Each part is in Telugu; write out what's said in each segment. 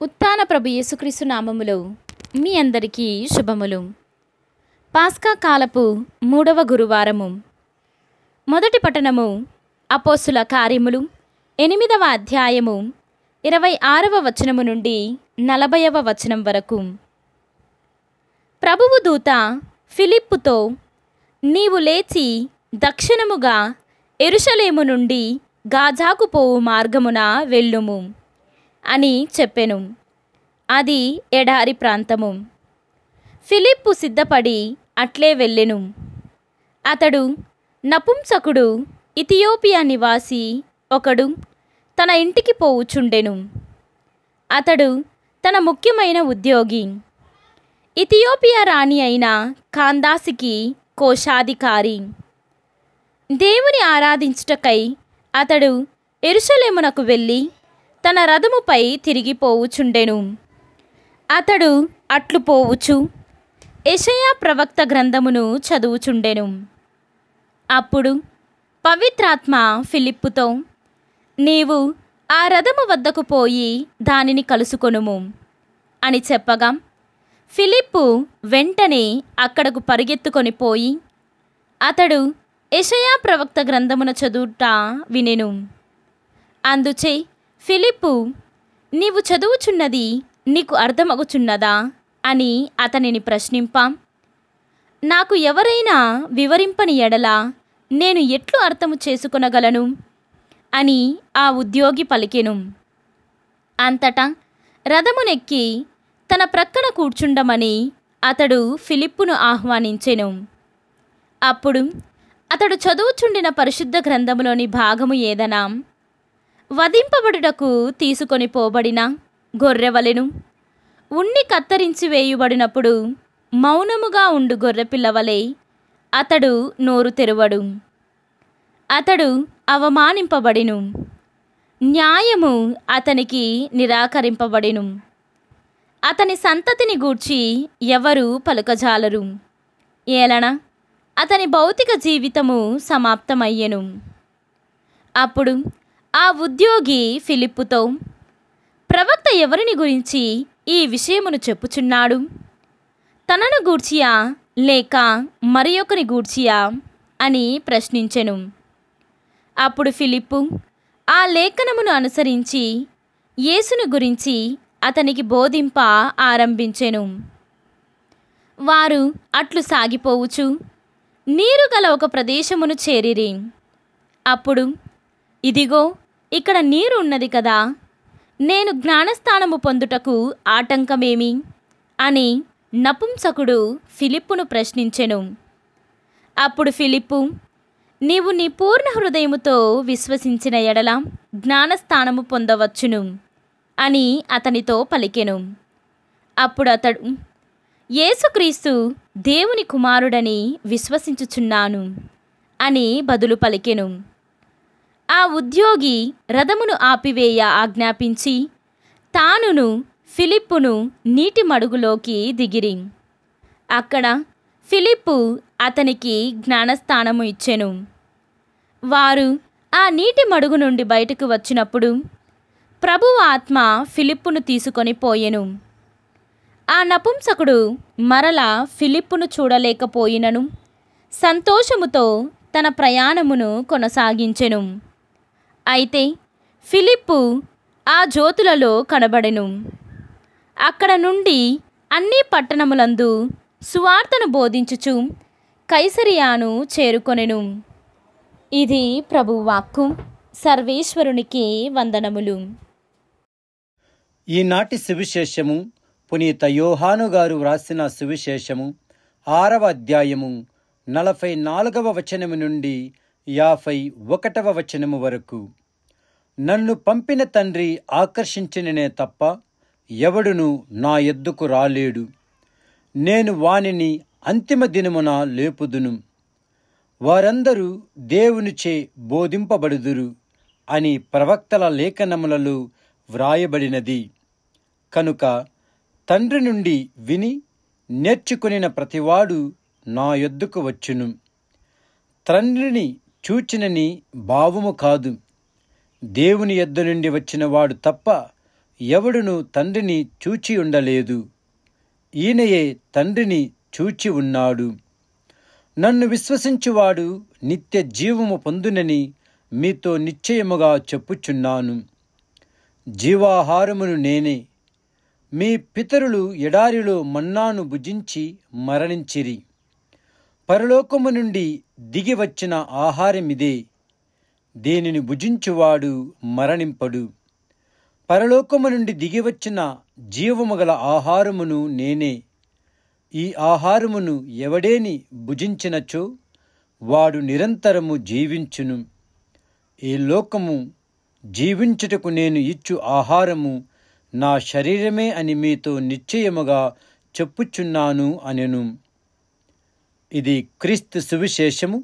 ఉత్థాన ప్రభు యేసుక్రీస్తు నామములో మీ అందరికీ శుభములు. పాస్కా కాలపు 3వ గురువారము. మొదటి పట్టణము అపోస్తుల కార్యములు 8వ అధ్యాయము 26వ వచనము నుండి 40వ వచనం వరకు. ప్రభువు దూత ఫిలిప్పుతో, నీవు లేచి దక్షిణముగా యెరూషలేము నుండి గాజాకు పోవు మార్గమున వెళ్ళుము అని చెప్పెను. అది ఎడారి ప్రాంతము. ఫిలిప్పు సిద్ధపడి అట్లే వెళ్ళెను. అతడు నపుంసకుడు ఇథియోపియా నివాసి ఒకడు తన ఇంటికి పోవుచుండెను. అతడు తన ముఖ్యమైన ఉద్యోగి, ఇథియోపియా రాణి అయిన కాందాసికి కోశాధికారి. దేవుని ఆరాధించుటకై అతడు యెరూషలేమునకు వెళ్ళి తన రథముపై తిరిగిపోవుచుండెను. అతడు అట్లు పోవుచు యెషయా ప్రవక్త గ్రంథమును చదువుచుండెను. అప్పుడు పవిత్రాత్మ ఫిలిప్పుతో, నీవు ఆ రథము వద్దకు పోయి దానిని కలుసుకొనుము అని చెప్పగా, ఫిలిప్పు వెంటనే అక్కడకు పరిగెత్తుకొని పోయి అతడు యెషయా ప్రవక్త గ్రంథమును చదువుట వినెను. అందుచే ఫిలిప్పు, నీవు చదువుచున్నది నీకు అర్థమగుచున్నదా అని అతనిని ప్రశ్నింప, నాకు ఎవరైనా వివరింపని ఎడల నేను ఎట్లు అర్థము చేసుకొనగలను అని ఆ ఉద్యోగి పలికెను. అంతటా రథమునెక్కి తన ప్రక్కన కూర్చుండమని అతడు ఫిలిప్పును ఆహ్వానించెను. అప్పుడు అతడు చదువుచుండిన పరిశుద్ధ గ్రంథములోని భాగము ఏదనా, వధింపబడుటకు తీసుకొని పోబడిన గొర్రెవలెను ఉన్ని కత్తరించి వేయుబడినప్పుడు మౌనముగా ఉండు గొర్రెపిల్లవలే అతడు నోరు తెరువడు. అతడు అవమానింపబడిను, న్యాయము అతనికి నిరాకరింపబడిను. అతని సంతతిని గూర్చి ఎవరు పలుకజాలరు, ఏలన అతని భౌతిక జీవితము సమాప్తమయ్యెను. అప్పుడు ఆ ఉద్యోగి ఫిలిప్పుతో, ప్రవక్త ఎవరిని గురించి ఈ విషయమును చెప్పుచున్నాడు? తనను గూర్చియా లేక మరి ఒకని గూర్చియా అని ప్రశ్నించెను. అప్పుడు ఫిలిప్పు ఆ లేఖనమును అనుసరించి యేసును గురించి అతనికి బోధింప ఆరంభించెను. వారు అట్లు సాగిపోవుచు నీరు గల ఒక ప్రదేశమును చేరిరి. అప్పుడు, ఇదిగో ఇక్కడ నీరు ఉన్నది కదా, నేను జ్ఞానస్థానము పొందుటకు ఆటంకమేమి అని నపుంసకుడు ఫిలిప్పును ప్రశ్నించెను. అప్పుడు ఫిలిప్పు, నీవు నీ పూర్ణ హృదయముతో విశ్వసించిన ఎడల జ్ఞానస్థానము పొందవచ్చును అని అతనితో పలికెను. అప్పుడు అతడు, యేసుక్రీస్తు దేవుని కుమారుడని విశ్వసించుచున్నాను అని బదులు పలికెను. ఆ ఉద్యోగి రథమును ఆపివేయ ఆజ్ఞాపించి తానును ఫిలిప్పును నీటి మడుగులోకి దిగిరి. అక్కడ ఫిలిప్పు అతనికి జ్ఞానస్థానము ఇచ్చెను. వారు ఆ నీటి మడుగు నుండి బయటకు వచ్చినప్పుడు ప్రభువు ఆత్మ ఫిలిప్పును తీసుకొని పోయెను. ఆ నపుంసకుడు మరలా ఫిలిప్పును చూడలేకపోయినను సంతోషముతో తన ప్రయాణమును కొనసాగించెను. అయితే ఫిలిప్పు ఆ జ్యోతులలో కనబడెను. అక్కడ నుండి అన్ని పట్టణములందు సువార్తను బోధించుచు కైసరియాను చేరుకొనెను. ఇది ప్రభువు వాక్కు. సర్వేశ్వరునికి వందనములు. ఈనాటి సువిశేషము పునీత యోహాను గారు వ్రాసిన సువిశేషము 6వ అధ్యాయము 44వ వచనము నుండి 51వ వచనము వరకు. నన్ను పంపిన తండ్రి ఆకర్షించిననే తప్ప ఎవడును నా యొద్దకు రాలేడు. నేను వానిని అంతిమ దినమున లేపుదును. వారందరూ దేవునిచే బోధింపబడుదురు అని ప్రవక్తల లేఖనములలో వ్రాయబడినది. కనుక తండ్రి నుండి విని నేర్చుకొనిన ప్రతివాడు నా యొద్దకు వచ్చును. తండ్రిని చూచినని భావము కాదు, దేవుని యొద్ద నుండి వచ్చిన వాడు తప్ప ఎవడును తండ్రిని చూచి ఉండలేదు. ఈయనయే తండ్రిని చూచి ఉన్నాడు. నన్ను విశ్వసించువాడు నిత్య జీవము పొందునని మీతో నిశ్చయముగా చెప్పుచున్నాను. జీవాహారమును నేనే. మీ పితరులు ఎడారిలో మన్నాను భుజించి మరణించిరి. పరలోకము నుండి దిగి వచ్చిన ఆహారమిదే. దీనిని భుజించువాడు మరణింపడు. పరలోకము నుండి దిగివచ్చిన జీవము గల ఆహారమును నేనే. ఈ ఆహారమును ఎవడేని భుజించినచో వాడు నిరంతరము జీవించును. ఈ లోకము జీవించుటకు నేను ఇచ్చు ఆహారము నా శరీరమే అని మీతో నిశ్చయముగా చెప్పుచున్నాను అనెను. ఇది క్రీస్తు సువిశేషము.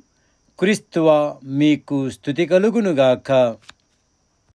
క్రీస్తువా మీకు స్తుతి కలుగునుగాక.